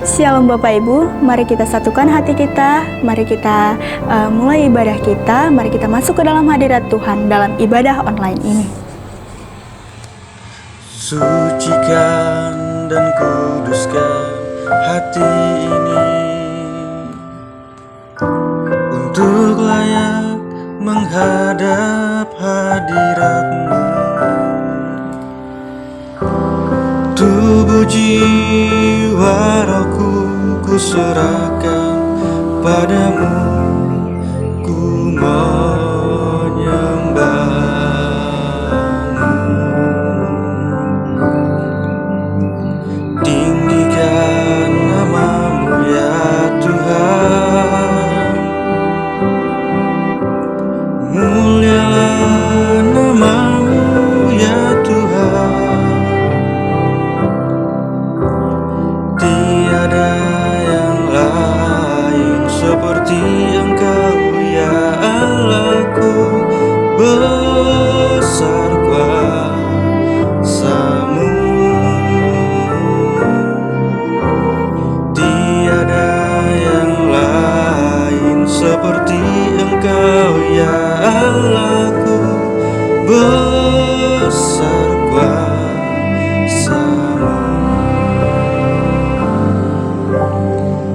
Shalom Bapak Ibu, mari kita satukan hati kita, mari kita mulai ibadah kita, mari kita masuk ke dalam hadirat Tuhan dalam ibadah online ini. Sucikan dan kuduskan hati ini untuk layak menghadap hadirat-Mu. Tubuh jiwa rohku ku serahkan padamu, ku menyembahmu. Tinggikan nama-Mu ya Tuhan, mulialah nama-Mu ya Tuhan. Tiada yang lain seperti Engkau ya Allahku, besar kuasa-Mu. Tiada yang lain seperti Engkau ya Allahku, besar kuasa-Mu.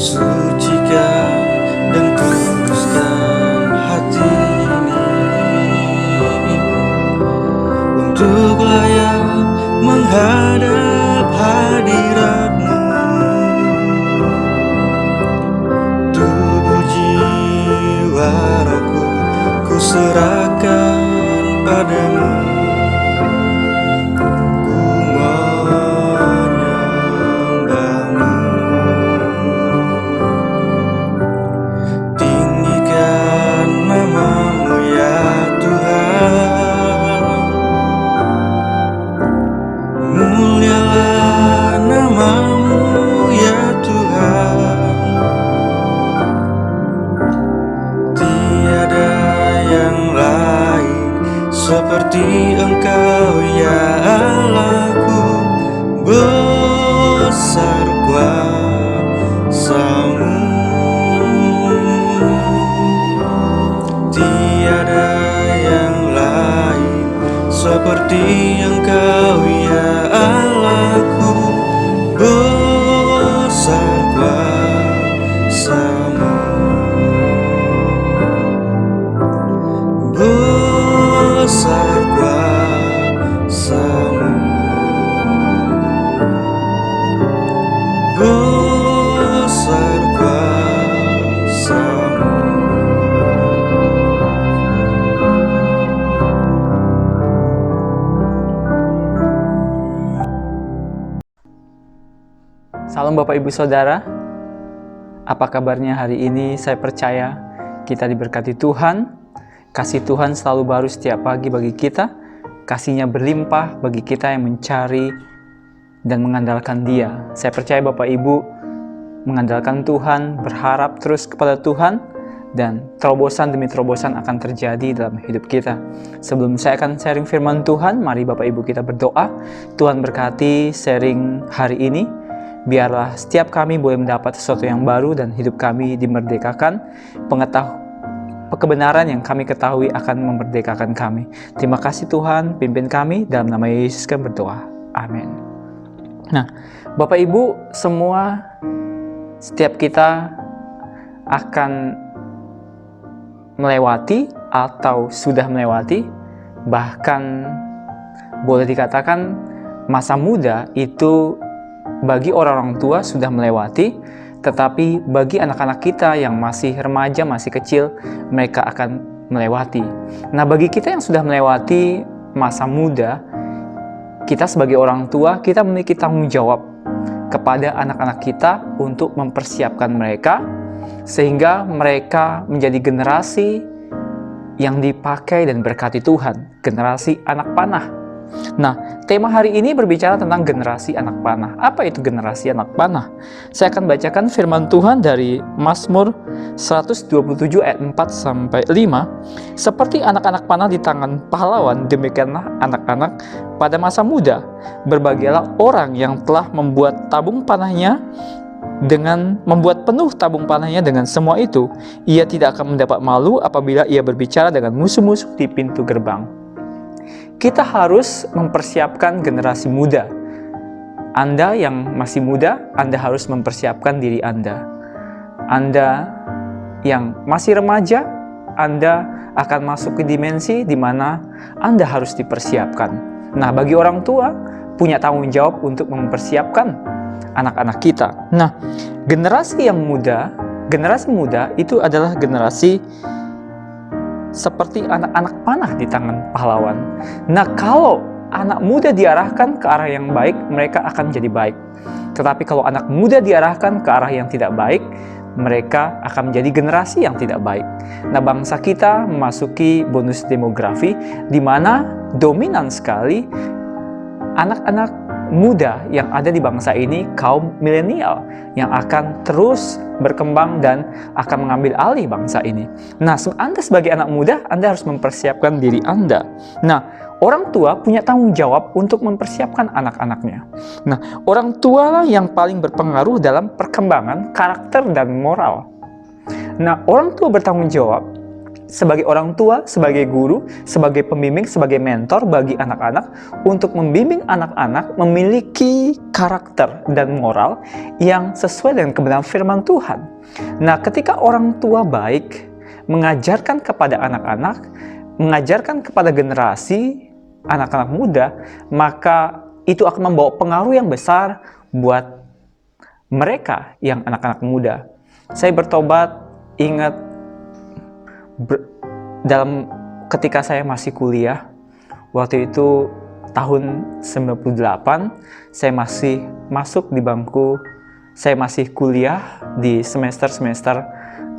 Sucikan dan kuduskan hati ini untuk layak menghadap hadirat-Mu. Tubuh jiwa rohku ku serahkan padamu, ku menyembahmu. Tinggikan nama-Mu ya Tuhan, mulialah nama-Mu ya Tuhan. Tiada yang lain seperti Engkau ya Allahku, besar kuasa-Mu. Tiada yang lain seperti Engkau ya Allahku, besar kuasa-Mu. Besar kuasa-Mu, besar kuasa-Mu. Salam Bapak Ibu Saudara, apa kabarnya hari ini? Saya percaya kita diberkati Tuhan. Kasih Tuhan selalu baru setiap pagi bagi kita. Kasih-Nya berlimpah bagi kita yang mencari dan mengandalkan Dia. Saya percaya Bapak Ibu mengandalkan Tuhan, berharap terus kepada Tuhan, dan terobosan demi terobosan akan terjadi dalam hidup kita. Sebelum saya akan sharing firman Tuhan, mari Bapak Ibu kita berdoa. Tuhan berkati sharing hari ini. Biarlah setiap kami boleh mendapat sesuatu yang baru dan hidup kami dimerdekakan. Kebenaran yang kami ketahui akan memerdekakan kami. Terima kasih Tuhan, pimpin kami dalam nama Yesus kami berdoa. Amin. Nah, Bapak Ibu semua, setiap kita akan melewati atau sudah melewati, bahkan boleh dikatakan masa muda itu bagi orang-orang tua sudah melewati, tetapi bagi anak-anak kita yang masih remaja, masih kecil, mereka akan melewati. Nah, bagi kita yang sudah melewati masa muda, kita sebagai orang tua, kita memiliki tanggung jawab kepada anak-anak kita untuk mempersiapkan mereka, sehingga mereka menjadi generasi yang dipakai dan berkati Tuhan, generasi anak panah. Nah, tema hari ini berbicara tentang generasi anak panah. Apa itu generasi anak panah? Saya akan bacakan firman Tuhan dari Mazmur 127 ayat 4-5. Seperti anak-anak panah di tangan pahlawan, demikianlah anak-anak pada masa muda. Berbahagialah orang yang telah membuat tabung panahnya dengan membuat penuh tabung panahnya dengan semua itu, ia tidak akan mendapat malu apabila ia berbicara dengan musuh-musuh di pintu gerbang. Kita harus mempersiapkan generasi muda. Anda yang masih muda, Anda harus mempersiapkan diri Anda. Anda yang masih remaja, Anda akan masuk ke dimensi di mana Anda harus dipersiapkan. Nah, bagi orang tua, punya tanggung jawab untuk mempersiapkan anak-anak kita. Nah, generasi muda itu adalah generasi seperti anak-anak panah di tangan pahlawan. Nah, kalau anak muda diarahkan ke arah yang baik, mereka akan jadi baik. Tetapi kalau anak muda diarahkan ke arah yang tidak baik, mereka akan menjadi generasi yang tidak baik. Nah, bangsa kita memasuki bonus demografi di mana dominan sekali anak-anak muda yang ada di bangsa ini, kaum milenial yang akan terus berkembang dan akan mengambil alih bangsa ini. Nah, Anda sebagai anak muda, Anda harus mempersiapkan diri Anda. Nah, orang tua punya tanggung jawab untuk mempersiapkan anak-anaknya. Nah, orang tua lah yang paling berpengaruh dalam perkembangan karakter dan moral. Nah, orang tua bertanggung jawab sebagai orang tua, sebagai guru, sebagai pembimbing, sebagai mentor bagi anak-anak untuk membimbing anak-anak memiliki karakter dan moral yang sesuai dengan kebenaran firman Tuhan. Nah, ketika orang tua baik mengajarkan kepada anak-anak, mengajarkan kepada generasi anak-anak muda, maka itu akan membawa pengaruh yang besar buat mereka yang anak-anak muda. Saya bertobat, ingat ketika saya masih kuliah, waktu itu tahun 98, saya masih masuk di bangku, saya masih kuliah di semester-semester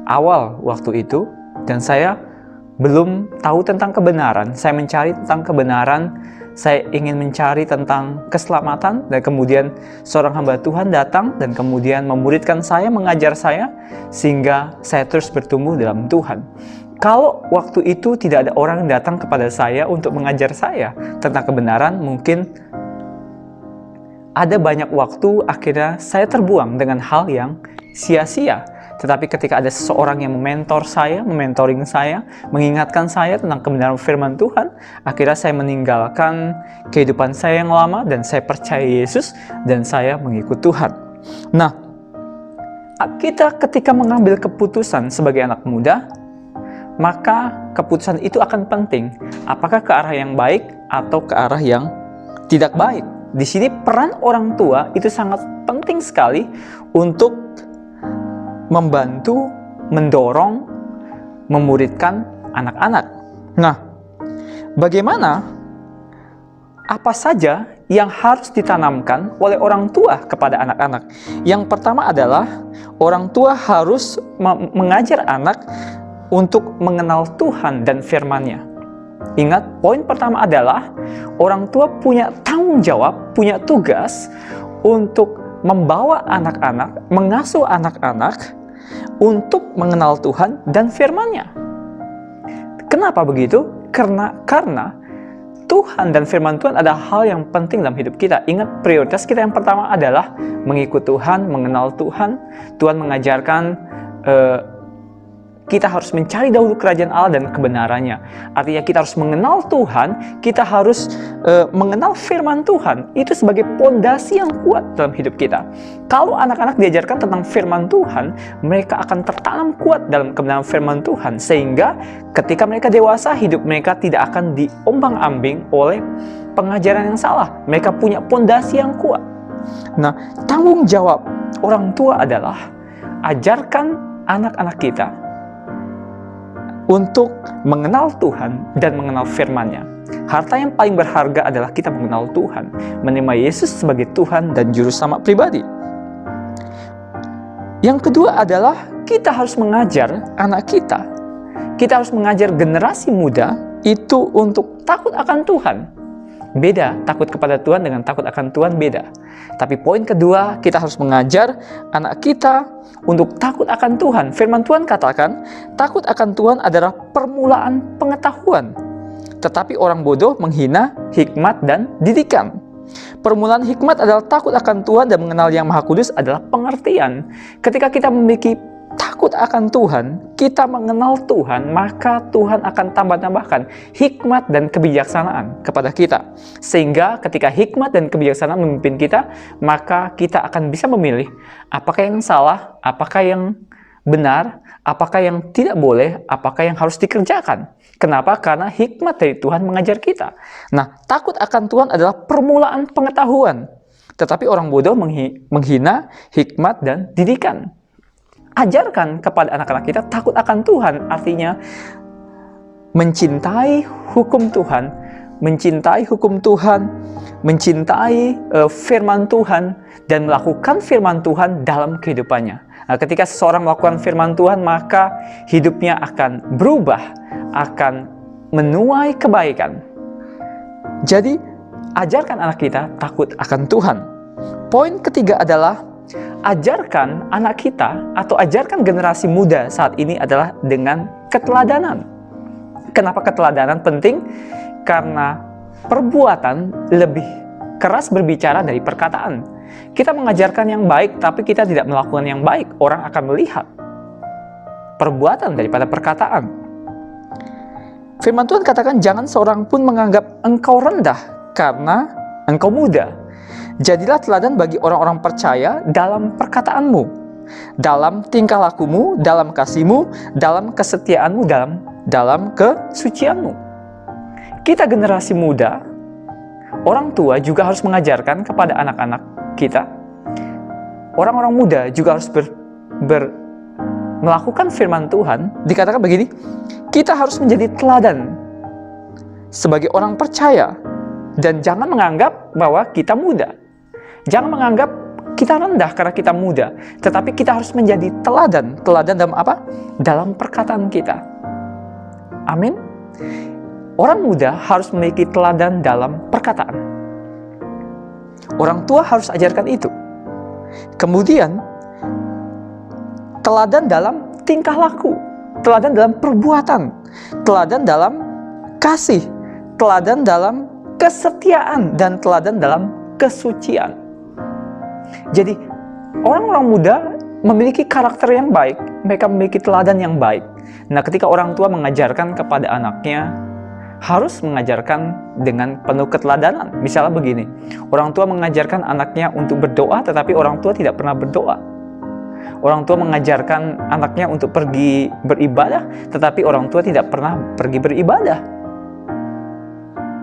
awal waktu itu, dan saya belum tahu tentang kebenaran. Saya mencari tentang kebenaran, saya ingin mencari tentang keselamatan, dan kemudian seorang hamba Tuhan datang dan kemudian memuridkan saya, mengajar saya, sehingga saya terus bertumbuh dalam Tuhan. Kalau waktu itu tidak ada orang yang datang kepada saya untuk mengajar saya tentang kebenaran, mungkin ada banyak waktu akhirnya saya terbuang dengan hal yang sia-sia. Tetapi ketika ada seseorang yang mementor saya, mementoring saya, mengingatkan saya tentang kebenaran firman Tuhan, akhirnya saya meninggalkan kehidupan saya yang lama dan saya percaya Yesus dan saya mengikut Tuhan. Nah, kita ketika mengambil keputusan sebagai anak muda, maka keputusan itu akan penting. Apakah ke arah yang baik atau ke arah yang tidak baik? Di sini peran orang tua itu sangat penting sekali untuk membantu, mendorong, memuridkan anak-anak. Nah, bagaimana? Apa saja yang harus ditanamkan oleh orang tua kepada anak-anak? Yang pertama adalah orang tua harus mengajar anak untuk mengenal Tuhan dan firman-Nya. Ingat, poin pertama adalah orang tua punya tanggung jawab, punya tugas untuk membawa anak-anak, mengasuh anak-anak untuk mengenal Tuhan dan firman-Nya. Kenapa begitu? Karena Tuhan dan firman Tuhan adalah hal yang penting dalam hidup kita. Ingat, prioritas kita yang pertama adalah mengikut Tuhan, mengenal Tuhan. Tuhan mengajarkan kita harus mencari dahulu kerajaan Allah dan kebenarannya. Artinya kita harus mengenal Tuhan, kita harus mengenal firman Tuhan. Itu sebagai pondasi yang kuat dalam hidup kita. Kalau anak-anak diajarkan tentang firman Tuhan, mereka akan tertanam kuat dalam kebenaran firman Tuhan. Sehingga ketika mereka dewasa, hidup mereka tidak akan diombang-ambing oleh pengajaran yang salah. Mereka punya pondasi yang kuat. Nah, tanggung jawab orang tua adalah ajarkan anak-anak kita untuk mengenal Tuhan dan mengenal firman-Nya. Harta yang paling berharga adalah kita mengenal Tuhan, menerima Yesus sebagai Tuhan dan Juru Selamat pribadi. Yang kedua adalah kita harus mengajar anak kita. Kita harus mengajar generasi muda itu untuk takut akan Tuhan. Beda, takut kepada Tuhan dengan takut akan Tuhan beda. Tapi poin kedua, kita harus mengajar anak kita untuk takut akan Tuhan. Firman Tuhan katakan, takut akan Tuhan adalah permulaan pengetahuan. Tetapi orang bodoh menghina hikmat dan didikan. Permulaan hikmat adalah takut akan Tuhan dan mengenal Yang Maha Kudus adalah pengertian. Ketika kita memiliki takut akan Tuhan, kita mengenal Tuhan, maka Tuhan akan tambah-tambahkan hikmat dan kebijaksanaan kepada kita. Sehingga ketika hikmat dan kebijaksanaan memimpin kita, maka kita akan bisa memilih apakah yang salah, apakah yang benar, apakah yang tidak boleh, apakah yang harus dikerjakan. Kenapa? Karena hikmat dari Tuhan mengajar kita. Nah, takut akan Tuhan adalah permulaan pengetahuan. Tetapi orang bodoh menghina hikmat dan didikan. Ajarkan kepada anak-anak kita takut akan Tuhan, artinya mencintai hukum Tuhan, mencintai firman Tuhan, dan melakukan firman Tuhan dalam kehidupannya. Nah, ketika seseorang melakukan firman Tuhan, maka hidupnya akan berubah, akan menuai kebaikan. Jadi, ajarkan anak kita takut akan Tuhan. Poin ketiga adalah ajarkan anak kita atau ajarkan generasi muda saat ini adalah dengan keteladanan. Kenapa keteladanan penting? Karena perbuatan lebih keras berbicara dari perkataan. Kita mengajarkan yang baik, tapi kita tidak melakukan yang baik, orang akan melihat perbuatan daripada perkataan. Firman Tuhan katakan, jangan seorang pun menganggap engkau rendah karena engkau muda. Jadilah teladan bagi orang-orang percaya dalam perkataanmu, dalam tingkah lakumu, dalam kasihmu, dalam kesetiaanmu, dalam kesucianmu. Kita generasi muda, orang tua juga harus mengajarkan kepada anak-anak kita. Orang-orang muda juga harus melakukan firman Tuhan. Dikatakan begini, kita harus menjadi teladan sebagai orang percaya. Dan jangan menganggap bahwa kita muda. Jangan menganggap kita rendah karena kita muda. Tetapi kita harus menjadi teladan. Teladan dalam apa? Dalam perkataan kita. Amin. Orang muda harus memiliki teladan dalam perkataan. Orang tua harus ajarkan itu. Kemudian, teladan dalam tingkah laku. Teladan dalam perbuatan. Teladan dalam kasih. Teladan dalam kesetiaan, dan teladan dalam kesucian. Jadi, orang-orang muda memiliki karakter yang baik, mereka memiliki teladan yang baik. Nah, ketika orang tua mengajarkan kepada anaknya, harus mengajarkan dengan penuh keteladanan. Misalnya begini, orang tua mengajarkan anaknya untuk berdoa, tetapi orang tua tidak pernah berdoa. Orang tua mengajarkan anaknya untuk pergi beribadah, tetapi orang tua tidak pernah pergi beribadah.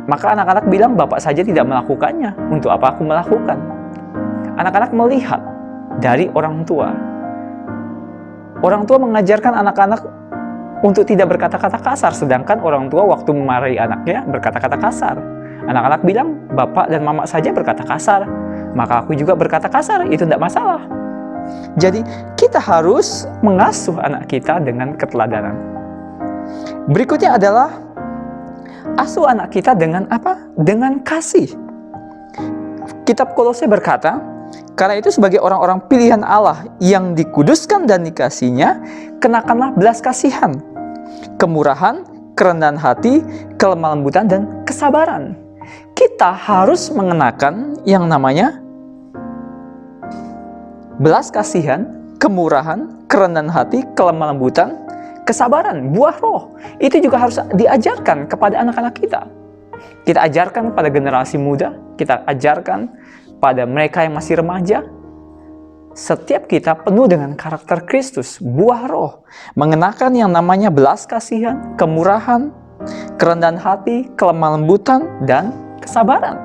Maka anak-anak bilang, bapak saja tidak melakukannya, untuk apa aku melakukan? Anak-anak melihat dari orang tua. Orang tua mengajarkan anak-anak untuk tidak berkata-kata kasar, sedangkan orang tua waktu memarahi anaknya berkata-kata kasar. Anak-anak bilang, bapak dan mama saja berkata kasar, maka aku juga berkata kasar, itu tidak masalah. Jadi, kita harus mengasuh anak kita dengan keteladanan. Berikutnya adalah asuh anak kita dengan apa? Dengan kasih. Kitab Kolose berkata, karena itu sebagai orang-orang pilihan Allah yang dikuduskan dan dikasihinya, kenakanlah belas kasihan, kemurahan, kerendahan hati, kelemah lembutan, dan kesabaran. Kita harus mengenakan yang namanya belas kasihan, kemurahan, kerendahan hati, kelemah lembutan, kesabaran, buah roh. Itu juga harus diajarkan kepada anak-anak kita. Kita ajarkan pada generasi muda, kita ajarkan pada mereka yang masih remaja. Setiap kita penuh dengan karakter Kristus, buah roh. Mengenakan yang namanya belas kasihan, kemurahan, kerendahan hati, kelemah lembutan, dan kesabaran.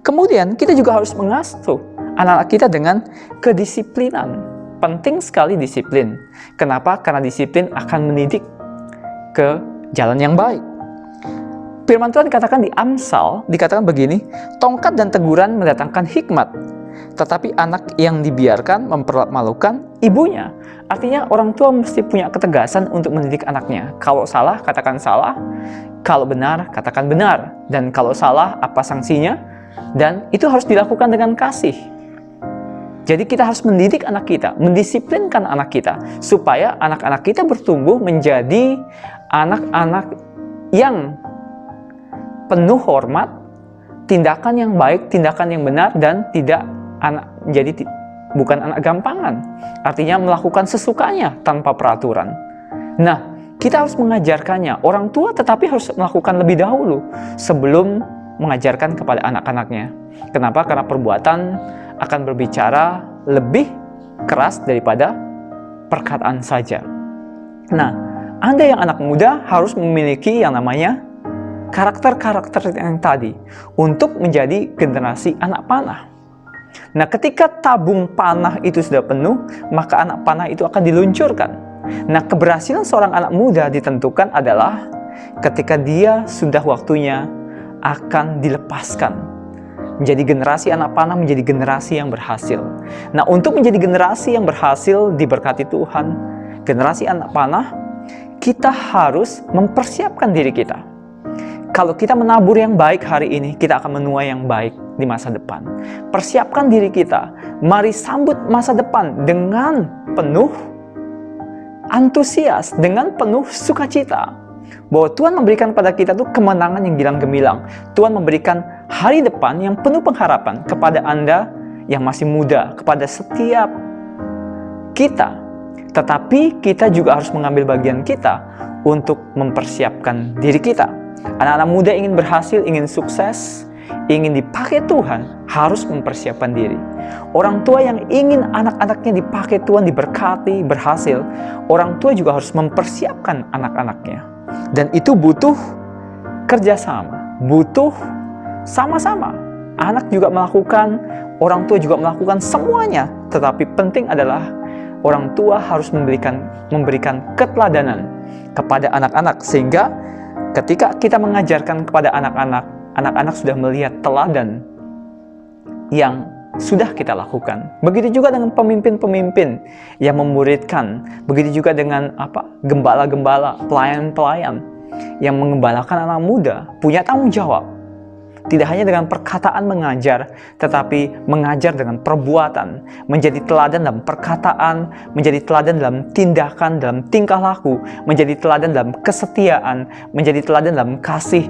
Kemudian kita juga harus mengasuh anak-anak kita dengan kedisiplinan. Penting sekali disiplin. Kenapa? Karena disiplin akan mendidik ke jalan yang baik. Firman Tuhan dikatakan di Amsal, dikatakan begini, tongkat dan teguran mendatangkan hikmat, tetapi anak yang dibiarkan mempermalukan ibunya. Artinya orang tua mesti punya ketegasan untuk mendidik anaknya. Kalau salah, katakan salah. Kalau benar, katakan benar. Dan kalau salah, apa sanksinya? Dan itu harus dilakukan dengan kasih. Jadi kita harus mendidik anak kita, mendisiplinkan anak kita, supaya anak-anak kita bertumbuh menjadi anak-anak yang penuh hormat, tindakan yang baik, tindakan yang benar, dan tidak bukan anak gampangan. Artinya melakukan sesukanya tanpa peraturan. Nah, kita harus mengajarkannya. Orang tua tetapi harus melakukan lebih dahulu sebelum mengajarkan kepada anak-anaknya. Kenapa? Karena perbuatan akan berbicara lebih keras daripada perkataan saja. Nah, Anda yang anak muda harus memiliki yang namanya karakter-karakter yang tadi untuk menjadi generasi anak panah. Nah, ketika tabung panah itu sudah penuh, maka anak panah itu akan diluncurkan. Nah, keberhasilan seorang anak muda ditentukan adalah ketika dia sudah waktunya akan dilepaskan. Menjadi generasi anak panah, menjadi generasi yang berhasil. Nah, untuk menjadi generasi yang berhasil diberkati Tuhan, generasi anak panah, kita harus mempersiapkan diri kita. Kalau kita menabur yang baik hari ini, kita akan menuai yang baik di masa depan. Persiapkan diri kita. Mari sambut masa depan dengan penuh antusias, dengan penuh sukacita. Bahwa Tuhan memberikan pada kita tuh kemenangan yang gilang gemilang. Tuhan memberikan hari depan yang penuh pengharapan kepada Anda yang masih muda, kepada setiap kita. Tetapi kita juga harus mengambil bagian kita untuk mempersiapkan diri kita. Anak-anak muda ingin berhasil, ingin sukses, ingin dipakai Tuhan, harus mempersiapkan diri. Orang tua yang ingin anak-anaknya dipakai Tuhan, diberkati, berhasil, orang tua juga harus mempersiapkan anak-anaknya. Dan itu butuh kerjasama, butuh sama-sama. Anak juga melakukan, orang tua juga melakukan semuanya. Tetapi penting adalah orang tua harus memberikan keteladanan kepada anak-anak, sehingga ketika kita mengajarkan kepada anak-anak, anak-anak sudah melihat teladan yang sudah kita lakukan. Begitu juga dengan pemimpin-pemimpin yang memuridkan. Begitu juga dengan gembala-gembala, pelayan-pelayan yang mengembalakan anak muda, punya tanggung jawab. Tidak hanya dengan perkataan mengajar, tetapi mengajar dengan perbuatan, menjadi teladan dalam perkataan, menjadi teladan dalam tindakan, dalam tingkah laku, menjadi teladan dalam kesetiaan, menjadi teladan dalam kasih,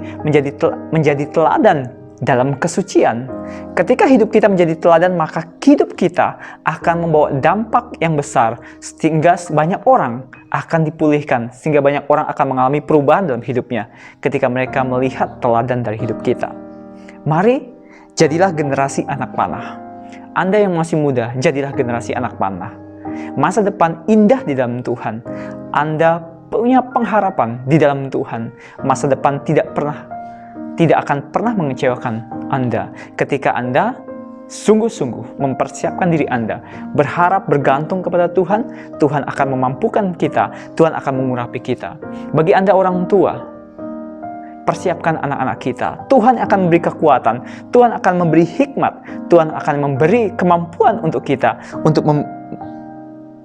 menjadi teladan dalam kesucian. Ketika hidup kita menjadi teladan, maka hidup kita akan membawa dampak yang besar, sehingga banyak orang akan dipulihkan, sehingga banyak orang akan mengalami perubahan dalam hidupnya ketika mereka melihat teladan dari hidup kita. Mari, jadilah generasi anak panah. Anda yang masih muda, jadilah generasi anak panah. Masa depan indah di dalam Tuhan. Anda punya pengharapan di dalam Tuhan. Masa depan tidak akan pernah mengecewakan Anda ketika Anda sungguh-sungguh mempersiapkan diri Anda, berharap, bergantung kepada Tuhan. Tuhan akan memampukan kita, Tuhan akan mengurapi kita. Bagi Anda orang tua, persiapkan anak-anak kita. Tuhan akan memberi kekuatan, Tuhan akan memberi hikmat, Tuhan akan memberi kemampuan untuk kita untuk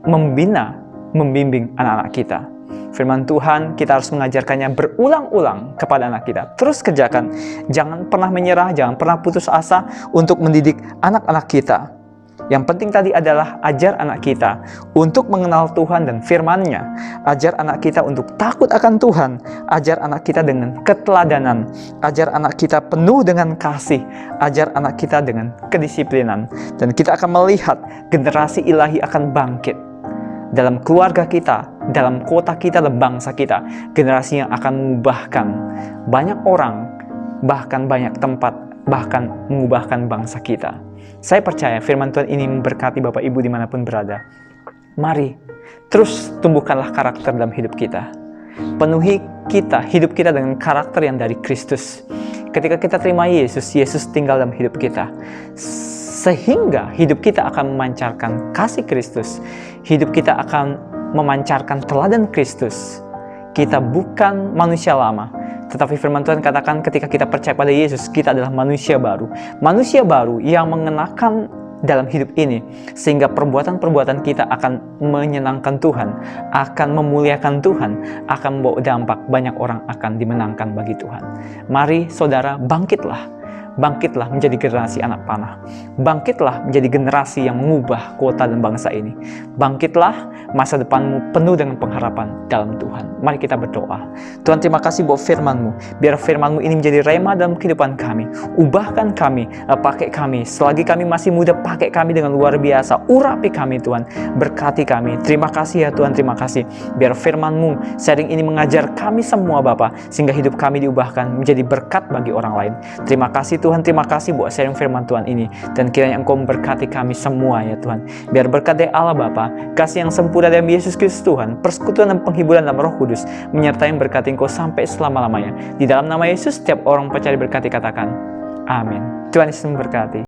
membina, membimbing anak-anak kita. Firman Tuhan, kita harus mengajarkannya berulang-ulang kepada anak kita. Terus kerjakan, jangan pernah menyerah, jangan pernah putus asa untuk mendidik anak-anak kita. Yang penting tadi adalah ajar anak kita untuk mengenal Tuhan dan firman-Nya. Ajar anak kita untuk takut akan Tuhan. Ajar anak kita dengan keteladanan. Ajar anak kita penuh dengan kasih. Ajar anak kita dengan kedisiplinan. Dan kita akan melihat generasi ilahi akan bangkit dalam keluarga kita, dalam kota kita, dalam bangsa kita. Generasi yang akan mengubahkan banyak orang, bahkan banyak tempat, bahkan mengubahkan bangsa kita. Saya percaya firman Tuhan ini memberkati Bapak Ibu dimanapun berada. Mari, terus tumbuhkanlah karakter dalam hidup kita. Penuhi hidup kita dengan karakter yang dari Kristus. Ketika kita terima Yesus, Yesus tinggal dalam hidup kita. Sehingga hidup kita akan memancarkan kasih Kristus. Hidup kita akan memancarkan teladan Kristus. Kita bukan manusia lama, tetapi firman Tuhan katakan ketika kita percaya pada Yesus, kita adalah manusia baru. Manusia baru yang mengenakan dalam hidup ini, sehingga perbuatan-perbuatan kita akan menyenangkan Tuhan, akan memuliakan Tuhan, akan membawa dampak, banyak orang akan dimenangkan bagi Tuhan. Mari saudara, bangkitlah. Bangkitlah menjadi generasi anak panah. Bangkitlah menjadi generasi yang mengubah kota dan bangsa ini. Bangkitlah masa depanmu penuh dengan pengharapan dalam Tuhan. Mari kita berdoa. Tuhan, terima kasih buat firman-Mu. Biar firman-Mu ini menjadi rema dalam kehidupan kami. Ubahkan kami, pakai kami. Selagi kami masih muda, pakai kami dengan luar biasa. Urapi kami Tuhan, berkati kami. Terima kasih ya Tuhan, terima kasih. Biar firman-Mu sharing ini mengajar kami semua Bapa, sehingga hidup kami diubahkan menjadi berkat bagi orang lain. Terima kasih Tuhan, terima kasih buat sharing firman Tuhan ini. Dan kiranya Engkau memberkati kami semua ya Tuhan. Biar berkat dari Allah Bapa, kasih yang sempurna dari Yesus Kristus Tuhan, persekutuan dan penghiburan dalam Roh Kudus menyertai berkati Engkau sampai selama-lamanya. Di dalam nama Yesus, setiap orang percaya diberkati katakan amin. Tuhan Yesus memberkati.